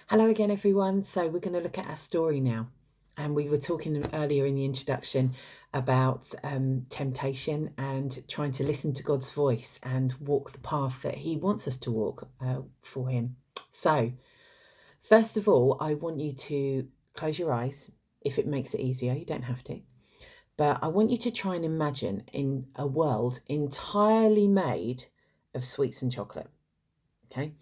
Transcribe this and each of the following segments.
Hello again, everyone. So we're going to look at our story now. And we were talking earlier in the introduction about temptation and trying to listen to God's voice and walk the path that He wants us to walk for Him. So, first of all, I want you to close your eyes if it makes it easier. You don't have to. But I want you to try and imagine in a world entirely made of sweets and chocolate. Okay.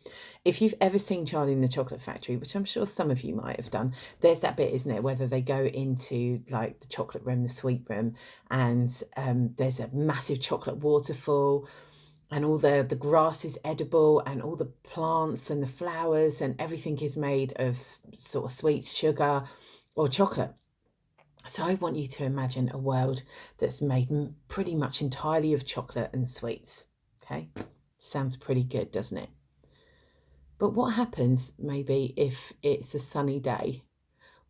If you've ever seen Charlie and the Chocolate Factory, which I'm sure some of you might have done, there's that bit, isn't it, whether they go into like the chocolate room, the sweet room, and there's a massive chocolate waterfall, and all the grass is edible, and all the plants and the flowers and everything is made of sort of sweets, sugar, or chocolate. So I want you to imagine a world that's made pretty much entirely of chocolate and sweets. Okay, sounds pretty good, doesn't it? But what happens maybe if it's a sunny day?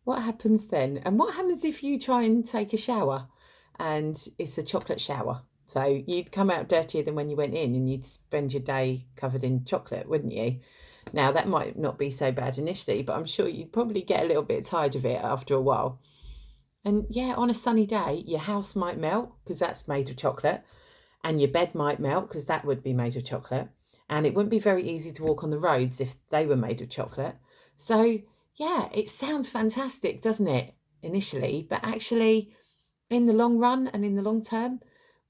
What happens then? And what happens if you try and take a shower and it's a chocolate shower? So you'd come out dirtier than when you went in and you'd spend your day covered in chocolate, wouldn't you? Now, that might not be so bad initially, but I'm sure you'd probably get a little bit tired of it after a while. And yeah, on a sunny day, your house might melt because that's made of chocolate, and your bed might melt because that would be made of chocolate. And it wouldn't be very easy to walk on the roads if they were made of chocolate. So, yeah, it sounds fantastic, doesn't it, initially? But actually, in the long run and in the long term,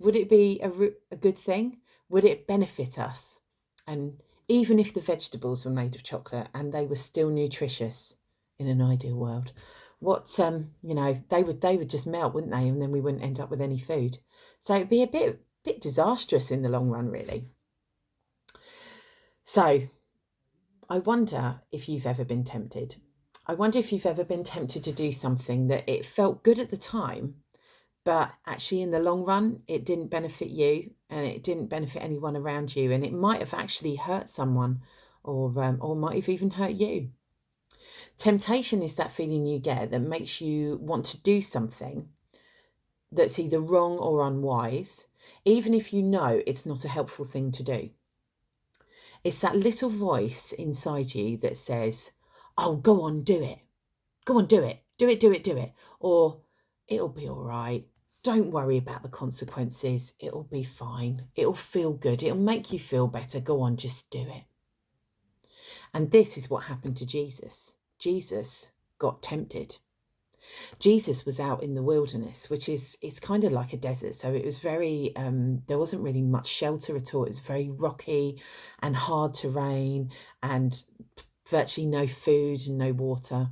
would it be a good thing? Would it benefit us? And even if the vegetables were made of chocolate and they were still nutritious in an ideal world, what they would just melt, wouldn't they? And then we wouldn't end up with any food. So it'd be a bit disastrous in the long run, really. So I wonder if you've ever been tempted. I wonder if you've ever been tempted to do something that it felt good at the time, but actually in the long run, it didn't benefit you and it didn't benefit anyone around you. And it might have actually hurt someone or might have even hurt you. Temptation is that feeling you get that makes you want to do something that's either wrong or unwise, even if you know it's not a helpful thing to do. It's that little voice inside you that says, oh, go on, do it. Go on, do it. Do it, do it, do it. Or it'll be all right. Don't worry about the consequences. It'll be fine. It'll feel good. It'll make you feel better. Go on, just do it. And this is what happened to Jesus. Jesus got tempted. Jesus was out in the wilderness, which it's kind of like a desert. So it was very, there wasn't really much shelter at all. It was very rocky and hard terrain and virtually no food and no water.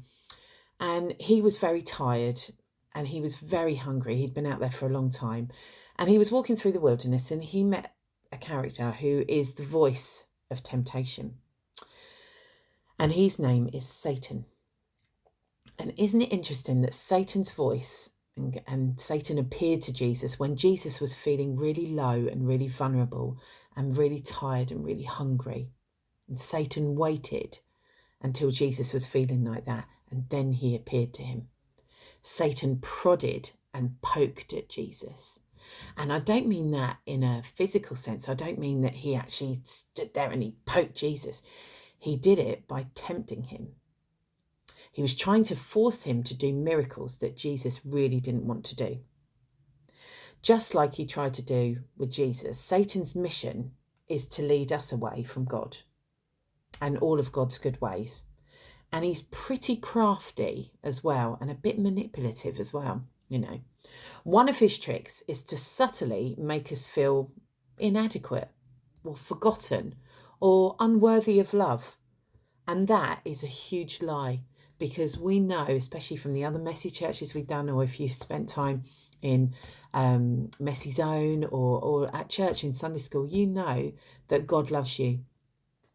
And he was very tired and he was very hungry. He'd been out there for a long time. And he was walking through the wilderness and he met a character who is the voice of temptation. And his name is Satan. And isn't it interesting that Satan's voice and Satan appeared to Jesus when Jesus was feeling really low and really vulnerable and really tired and really hungry. And Satan waited until Jesus was feeling like that, and then he appeared to him. Satan prodded and poked at Jesus. And I don't mean that in a physical sense. I don't mean that he actually stood there and he poked Jesus. He did it by tempting him. He was trying to force him to do miracles that Jesus really didn't want to do. Just like he tried to do with Jesus, Satan's mission is to lead us away from God and all of God's good ways. And he's pretty crafty as well and a bit manipulative as well, you know. One of his tricks is to subtly make us feel inadequate or forgotten or unworthy of love. And that is a huge lie. Because we know, especially from the other messy churches we've done, or if you've spent time in Messy Zone or at church in Sunday school, you know that God loves you.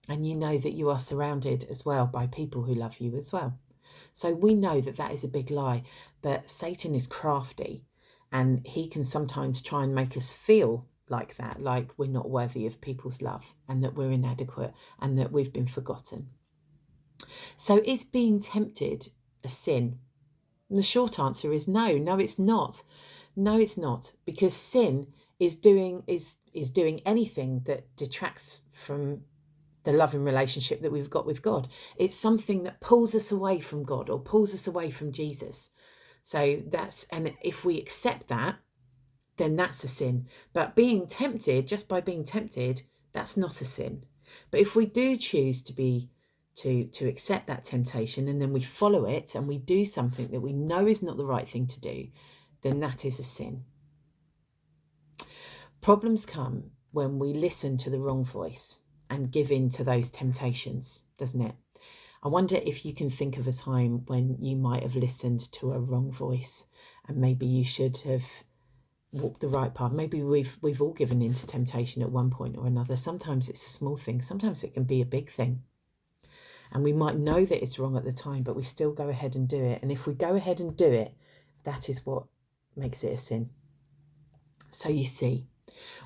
And you know that you are surrounded as well by people who love you as well. So we know that that is a big lie. But Satan is crafty and he can sometimes try and make us feel like that, like we're not worthy of people's love and that we're inadequate and that we've been forgotten. So is being tempted a sin? And the short answer is no, it's not. No, it's not, because sin is doing anything that detracts from the loving relationship that we've got with God. It's something that pulls us away from God or pulls us away from Jesus. So and if we accept that, then that's a sin. But being tempted, just by being tempted, that's not a sin. But if we do choose to accept that temptation, and then we follow it and we do something that we know is not the right thing to do, then that is a sin. Problems come when we listen to the wrong voice and give in to those temptations, doesn't it? I wonder if you can think of a time when you might have listened to a wrong voice, and maybe you should have walked the right path. Maybe we've all given in to temptation at one point or another. Sometimes it's a small thing, sometimes it can be a big thing. And we might know that it's wrong at the time, but we still go ahead and do it. And if we go ahead and do it, that is what makes it a sin. So you see,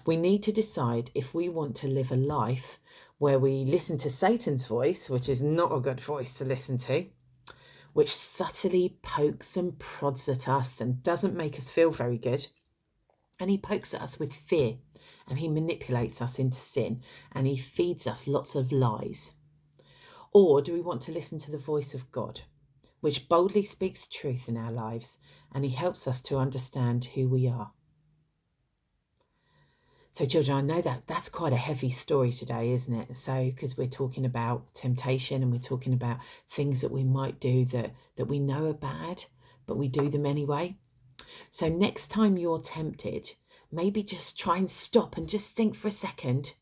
we need to decide if we want to live a life where we listen to Satan's voice, which is not a good voice to listen to, which subtly pokes and prods at us and doesn't make us feel very good. And he pokes at us with fear, and he manipulates us into sin, and he feeds us lots of lies. Or do we want to listen to the voice of God, which boldly speaks truth in our lives, and he helps us to understand who we are? So children, I know that that's quite a heavy story today, isn't it? So, because we're talking about temptation and we're talking about things that we might do that we know are bad, but we do them anyway. So next time you're tempted, maybe just try and stop and just think for a second,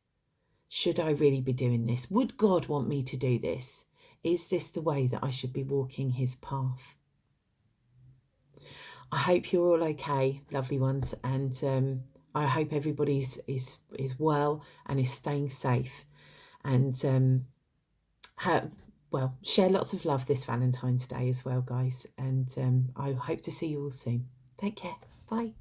should I really be doing this? Would God want me to do this? Is this the way that I should be walking his path? I hope you're all okay, lovely ones, and I hope everybody's is well and is staying safe. And share lots of love this Valentine's Day as well, guys. And I hope to see you all soon. Take care. Bye.